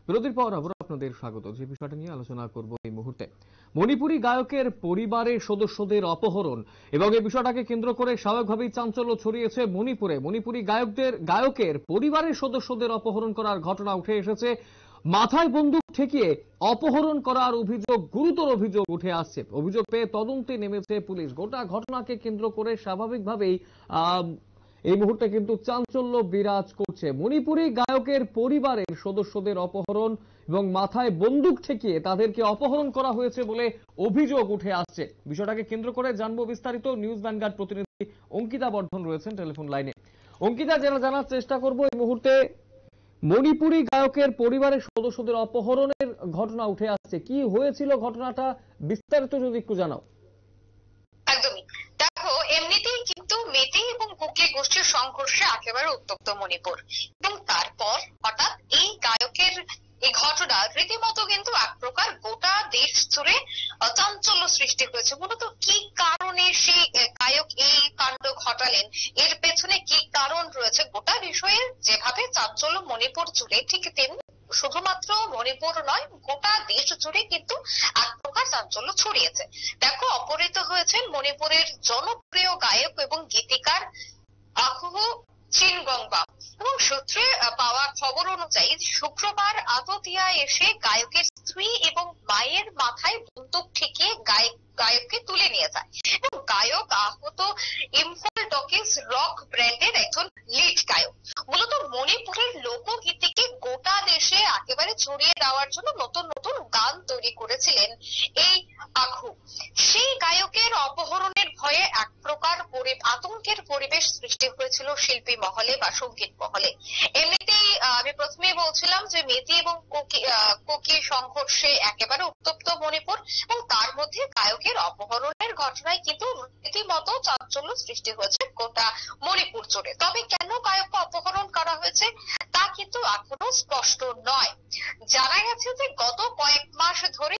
বিরতির পর আবার আপনাদের স্বাগত। যে বিষয়টা নিয়ে আলোচনা করব এই মুহূর্তে, মণিপুরী গায়কের পরিবারের সদস্যদের অপহরণ এবং এই বিষয়টাকে কেন্দ্র করে স্বাভাবিকভাবেই চাঞ্চল্য ছড়িয়েছে মণিপুরে। মণিপুরী গায়কের পরিবারের সদস্যদের অপহরণ করার ঘটনা উঠে এসেছে। মাথায় বন্দুক ঠেকিয়ে অপহরণ করার অভিযোগ, গুরুতর অভিযোগ উঠে আসছে। অভিযোগ পেয়ে তদন্তে নেমেছে পুলিশ। গোটা ঘটনাকে কেন্দ্র করে স্বাভাবিকভাবেই এই মুহূর্তে কিন্তু চাঞ্চল্য বিরাজ করছে। মণিপুরী গায়কের পরিবারের সদস্যদের অপহরণ এবং মাথায় বন্দুক ঠেকিয়ে তাদেরকে অপহরণ করা হয়েছে বলে অভিযোগ উঠে আসছে। বিষয়টাকে কেন্দ্র করে জানবো বিস্তারিত। নিউজ ভ্যানগার্ড প্রতিনিধি অঙ্কিতা বর্ধন রয়েছেন টেলিফোন লাইনে। অঙ্কিতা, জানার চেষ্টা করবো এই মুহূর্তে মণিপুরী গায়কের পরিবারের সদস্যদের অপহরণের ঘটনা উঠে আসছে। কি হয়েছিল ঘটনাটা, বিস্তারিত যদি একটু জানাও। একদমই। দেখো, এমনিতেই কিন্তু মেতে এবং কুকি গোষ্ঠীর সংঘর্ষে একেবারে উত্তপ্ত মণিপুর, এবং তারপর হঠাৎ এই গায়কের এই ঘটনা রীতিমতো কিন্তু এক প্রকার গোটা দেশ জুড়ে চাঞ্চল্য সৃষ্টি হয়েছে। মূলত কি কারণে সেই গায়ক এই কাণ্ড ঘটালেন, এর পেছনে কি কারণ রয়েছে, গোটা বিষয়ে যেভাবে চাঞ্চল্য মণিপুর জুড়ে, ঠিক তেমনি শুধুমাত্র মণিপুর নয়, গোটা দেশ জুড়ে কিন্তু এক প্রকার চাঞ্চল্য ছড়িয়েছে। দেখো, অপহৃত হয়েছেন মণিপুরের জনপ্রিয় গায়ক এবং গীতিকার আখুহ চিনগংবা, এবং সূত্রে পাওয়া খবর অনুযায়ী শুক্রবার আততিয়ায় এসে গায়কের স্ত্রী এবং মায়ের মাথায় বন্দুক ঠেকিয়ে গায়ককে তুলে নিয়ে যায়। এবং গায়ক আহত ইম্ফল টকিজ রক ব্র্যান্ডের একজন লিড গায়ক। মূলত মণিপুরের লোকগীতিকে গোটা দেশে একেবারে ছড়িয়ে দেওয়ার জন্য নতুন নতুন গান তৈরি করেছিলেন এই আখু। সেই গায়কের অপহরণের ভয়ে এক প্রকার আতঙ্কের পরিবেশ সৃষ্টি হয়েছিল শিল্পী মহলে বা সঙ্গীত মহলে। এমনিতেই আমি প্রথমেই বলছিলাম যে মেতি এবং কুকি সংঘর্ষে একেবারে উত্তপ্ত মণিপুর, এবং তার মধ্যে গায়কের অপহরণের ঘটনায় কিন্তু রীতিমতো চাঞ্চল্য সৃষ্টি হয়েছে গোটা মণিপুর জুড়ে। তবে কেন গায়ককে অপহরণ করা হয়েছে তা কিন্তু এখনো স্পষ্ট নয়। জানা গেছে যে গত কয়েক মাস ধরে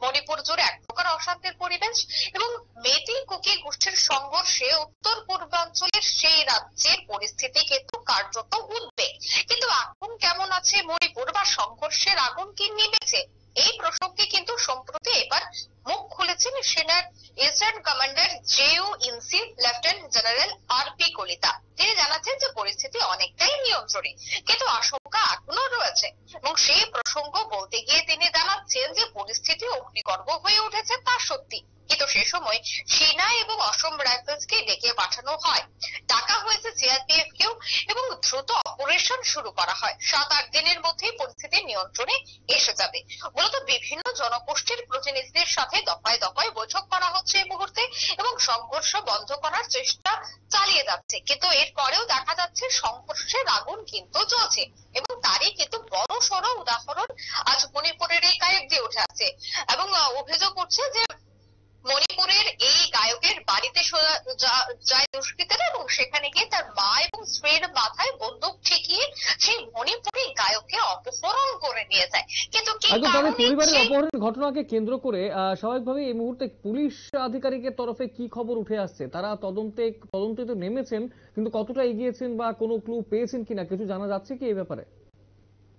মণিপুর জুড়ে এক প্রকার অশান্তির পরিবেশ, এবং মেতি কুকি গোষ্ঠীর সংঘর্ষে উত্তর পূর্বাঞ্চলের সেই রাজ্যের পরিস্থিতি কিন্তু কার্যত উদ্বেগ। কিন্তু এখন কেমন আছে মণিপুর, বা সংঘর্ষের আগুন কি নিভেছে, এই প্রসঙ্গে কিন্তু সম্প্রতি এবার মুখ খুলেছেন সেনার ইস্টার্ন কমান্ডার জেইউইনসি লেফটেন্যান্ট জেনারেল আর.পি. কলিতা। তিনি জানাচ্ছেন যে পরিস্থিতি অনেকটাই নিয়ন্ত্রণে, কিন্তু আশঙ্কা এখনো রয়েছে। এবং সেই প্রসঙ্গ বলতে গিয়ে তিনি জানাচ্ছেন যে পরিস্থিতি অগ্নিগর্ভ হয়ে উঠেছে তা সত্যি, কিন্তু সে সময় সেনা এবং অসম রাইফেলসকে ডেকে পাঠানো হয়, ডাকা হয়েছে সিআরপিএফ কেও, এবং দ্রুত অপারেশন শুরু করা হয়। 7-8 দিনের মধ্যেই পরিস্থিতি নিয়ন্ত্রণে এসে যাবে। মূলত বিভিন্ন জনগোষ্ঠীর প্রতিনিধিদের সাথে দফায় দফায় বৈঠক করা হচ্ছে এই মুহূর্তে, এবং সংঘর্ষ বন্ধ করার চেষ্টা চালিয়ে যাচ্ছে। কিন্তু এরপরেও দেখা যাচ্ছে সংঘর্ষের আগুন কিন্তু চলছে, এবং তারই কিন্তু বড় সড় উদাহরণ আজ মণিপুরের এই গায়ক দিয়ে উঠে আছে। এবং অভিযোগ উঠছে যে মণিপুরের এই গায়কের বাড়িতে যায় দুষ্কৃতীরা, এবং সেখানে গিয়ে তার মা এবং স্ত্রীর মাথায় বন্দুক ঠেকিয়ে সেই মণিপুরী গায়ককে অপহরণ করে নিয়ে যায়। কিন্তু পরিবারের অপহরণের ঘটনাকে কেন্দ্র করে স্বাভাবিকভাবে এই মুহূর্তে পুলিশ আধিকারিকের তরফে কি খবর উঠে আসছে? তারা তদন্তে তো নেমেছেন, কিন্তু কতটা এগিয়েছেন বা কোনো ক্লু পেয়েছেন কিনা কিছু জানা যাচ্ছে কি এই ব্যাপারে?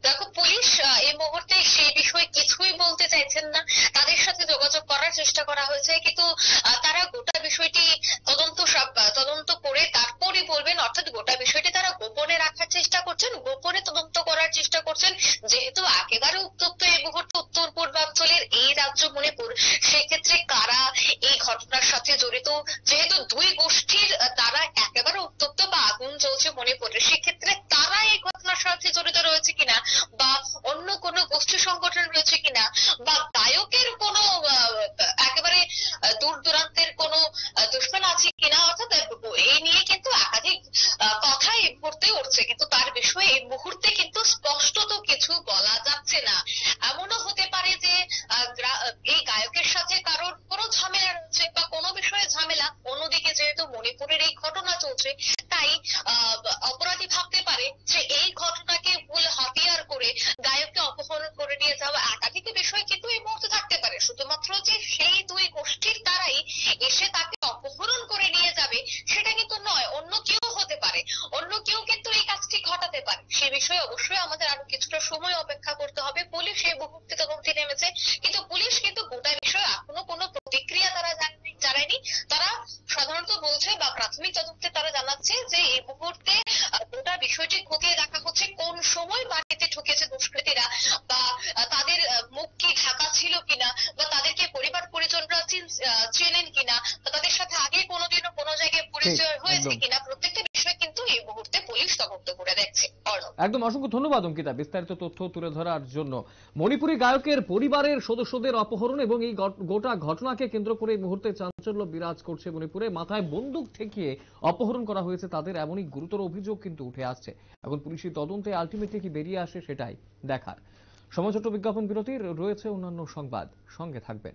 দেখো, পুলিশ এই মুহূর্তে সেই বিষয়ে কিছুই বলতে চাইছেন না। তাদের সাথে যোগাযোগ করার চেষ্টা করা হয়েছে, কিন্তু তারা গোটা বিষয়টি তদন্ত করে তারপরই বলবেন। অর্থাৎ গোটা বিষয়টি তারা গোপনে রাখার চেষ্টা করছেন, গোপনে তদন্ত করার চেষ্টা করছেন। যেহেতু একেবারে উত্তপ্ত এই মুহূর্তে উত্তর পূর্বাঞ্চলের এই রাজ্য মণিপুর, সেক্ষেত্রে কারা এই ঘটনার সাথে জড়িত, যেহেতু দুই গোষ্ঠীর তারা একেবারে উত্তপ্ত বা আগুন জ্বলছে মণিপুরে, সেক্ষেত্রে তারা এই ঘটনার সাথে জড়িত রয়েছে কিনা, বা অন্য কোনো গোষ্ঠী সংগঠন রয়েছে কিনা, বা গায়কের কোনো একেবারে দূর দূরান্তের কোনো দুশ্মন আছে কিনা, অর্থাৎ এই নিয়ে কিন্তু একাধিক কথা এই মুহূর্তে উঠছে, কিন্তু তার বিষয়ে এই মুহূর্তে কিন্তু স্পষ্টত কিছু বলা যাচ্ছে না। এমনও হতে পারে যে এই গায়কের সাথে কারোর কোনো ঝামেলা রয়েছে, বা কোনো বিষয়ে ঝামেলা। অন্যদিকে যেহেতু মণিপুরের এই ঘটনা চলছে, তাই অপরাধী ভাবতে পারে যে এই ঘটনাকে ভুল হাতিয়ার করে গায়ককে অপহরণ করে নিয়ে যাওয়া। একাধিক বিষয় কিন্তু এই মুহূর্তে থাকতে পারে, শুধুমাত্র যে সেই দুই গোষ্ঠীর তারাই এসে তাকে অপহরণ করে নিয়ে যাবে সেটা কিন্তু নয়। অন্য কেউ হতে পারে, অন্য কেউ কিন্তু এই কাজটি ঘটাতে পারে। সে বিষয়ে অবশ্যই আমাদের আরো কিছুটা সময় অপেক্ষা করতে হবে। পুলিশ এই মুহূর্তে তদন্তে নেমেছে, কিন্তু পুলিশ কিন্তু গোটা বিষয়ে এখনো কোনো প্রতিক্রিয়া তারা জানায়নি। তারা সাধারণত বলছে বা প্রাথমিক তদন্তে তারা জানাচ্ছে যে এই মুহূর্তে গোটা বিষয়টি খতিয়ে দেখা হচ্ছে, কোন সময় বাড়িতে ঢুকেছে দুষ্কৃতীরা, বা তাদের মুখ কি ঢাকা ছিল কিনা, বা তাদেরকে পরিবার পরিজনরা চেনেন কিনা, বা তাদের সাথে আগে কোনোদিনও কোনো জায়গায় পরিচয় হয়েছে একদম কিনা, প্রত্যেকটা বিষয় কিন্তু এই মুহূর্তে পুলিশ তদন্ত করে দেখছে। অর্ণব। একদম অসংখ্য ধন্যবাদ অঙ্কিতা বিস্তারিত তথ্য তুলে ধরার জন্য। মণিপুরী গায়কের পরিবারের সদস্যদের অপহরণ এবং এই গোটা ঘটনাকে কেন্দ্র করে এই মুহূর্তে চাঞ্চল্য বিরাজ করছে মণিপুরে। মাথায় বন্দুক ঠেকিয়ে অপহরণ করা হয়েছে তাদের, এমনই গুরুতর অভিযোগ কিন্তু উঠে আসছে। এখন পুলিশি তদন্তে আলটিমেটলি কি বেরিয়ে আসে সেটাই দেখার। সময় ছোট্ট বিজ্ঞাপন বিরতির, রয়েছে অন্যান্য সংবাদ, সঙ্গে থাকবেন।